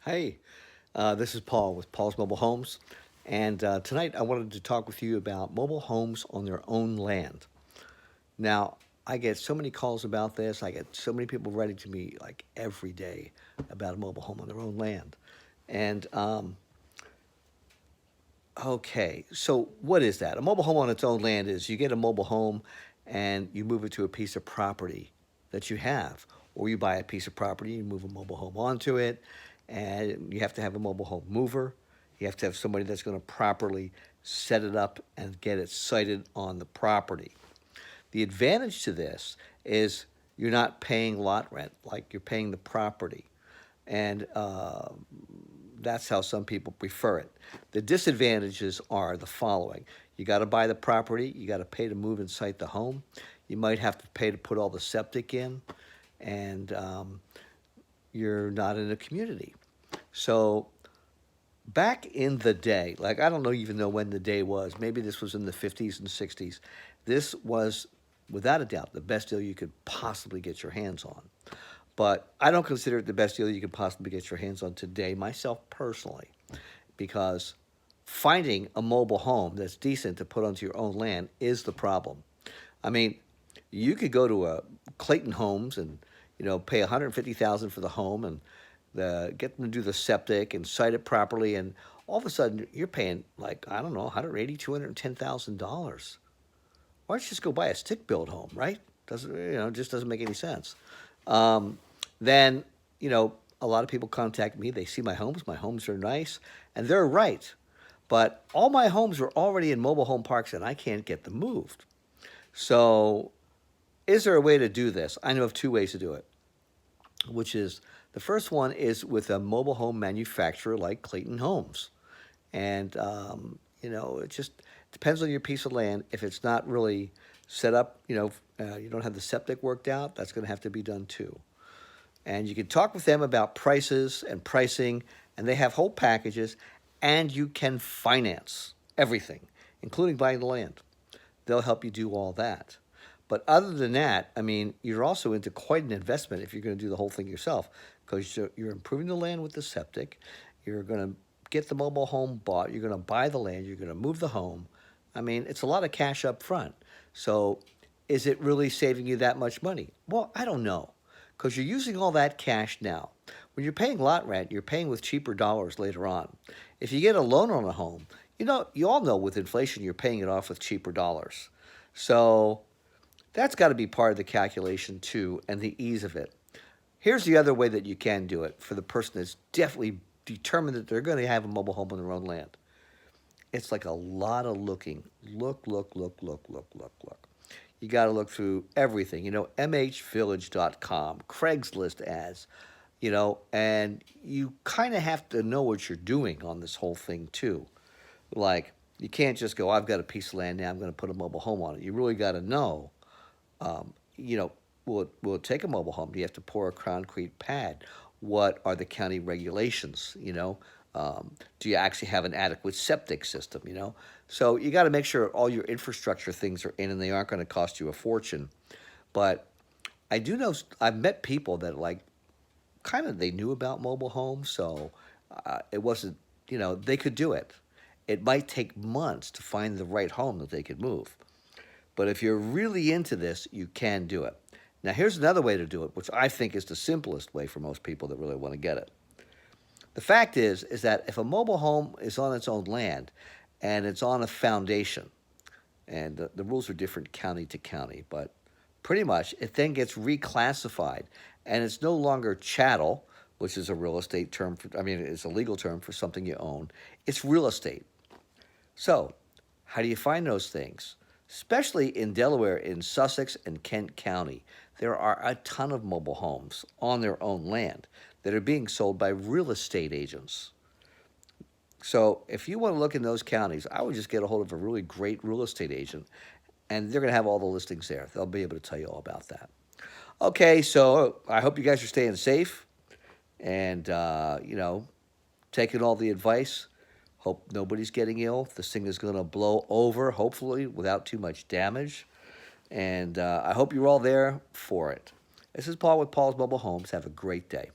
Hey, this is Paul with Paul's Mobile Homes, and tonight I wanted to talk with you about mobile homes on their own land. Now, I get so many calls about this. I get so many people writing to me like every day about a mobile home on their own land. And okay, so what is that? A mobile home on its own land is you get a mobile home and you move it to a piece of property that you have, or you buy a piece of property, you move a mobile home onto it, and you have to have a mobile home mover. You have to have somebody that's going to properly set it up and get it sited on the property. The advantage to this is you're not paying lot rent, like you're paying the property. And that's how some people prefer it. The disadvantages are the following. You got to buy the property, you got to pay to move and site the home, you might have to pay to put all the septic in, and you're not in a community. So back in the day, like I don't know even know when the day was, maybe this was in the 50s and 60s, this was without a doubt the best deal you could possibly get your hands on. But I don't consider it the best deal you could possibly get your hands on today, myself personally, because finding a mobile home that's decent to put onto your own land is the problem. I mean, you could go to a Clayton Homes and pay 150,000 for the home and get them to do the septic and site it properly, and all of a sudden you're paying like I don't know 180, $210,000. Why don't you just go buy a stick built home, right? Doesn't just doesn't make any sense. Um, then a lot of people contact me. They see my homes. My homes are nice, and they're right. But all my homes are already in mobile home parks, and I can't get them moved. So, is there a way to do this? I know of two ways to do it, which is the first one is with a mobile home manufacturer like Clayton Homes. And, it just depends on your piece of land. If it's not really set up, you don't have the septic worked out, that's going to have to be done too. And you can talk with them about prices and pricing, and they have whole packages, and you can finance everything, including buying the land. They'll help you do all that. But other than that, I mean, you're also into quite an investment if you're going to do the whole thing yourself, because you're improving the land with the septic. You're going to get the mobile home bought. You're going to buy the land. You're going to move the home. I mean, it's a lot of cash up front. So is it really saving you that much money? Well, I don't know, because you're using all that cash now. When you're paying lot rent, you're paying with cheaper dollars later on. If you get a loan on a home, you all know with inflation, you're paying it off with cheaper dollars. So that's got to be part of the calculation too, and the ease of it. Here's the other way that you can do it for the person that's definitely determined that they're going to have a mobile home on their own land. It's like a lot of looking. Look. You got to look through everything. MHVillage.com, Craigslist ads, and you kind of have to know what you're doing on this whole thing too. Like, you can't just go, I've got a piece of land now, I'm going to put a mobile home on it. You really got to know, um, you know, will it take a mobile home? Do you have to pour a concrete pad? What are the county regulations? Do you actually have an adequate septic system? So you got to make sure all your infrastructure things are in, and they aren't going to cost you a fortune. But I do know I've met people that like kind of they knew about mobile homes, so it wasn't they could do it. It might take months to find the right home that they could move. But if you're really into this, you can do it. Now, here's another way to do it, which I think is the simplest way for most people that really want to get it. The fact is that if a mobile home is on its own land and it's on a foundation, and the rules are different county to county, but pretty much it then gets reclassified and it's no longer chattel, which is a real estate term for, I mean, it's a legal term for something you own. It's real estate. So, how do you find those things? Especially in Delaware, in Sussex and Kent County, there are a ton of mobile homes on their own land that are being sold by real estate agents. So, if you want to look in those counties, I would just get a hold of a really great real estate agent, and they're going to have all the listings there. They'll be able to tell you all about that. Okay, so I hope you guys are staying safe and, taking all the advice. Hope nobody's getting ill. This thing is going to blow over, hopefully, without too much damage. And I hope you're all there for it. This is Paul with Paul's Mobile Homes. Have a great day.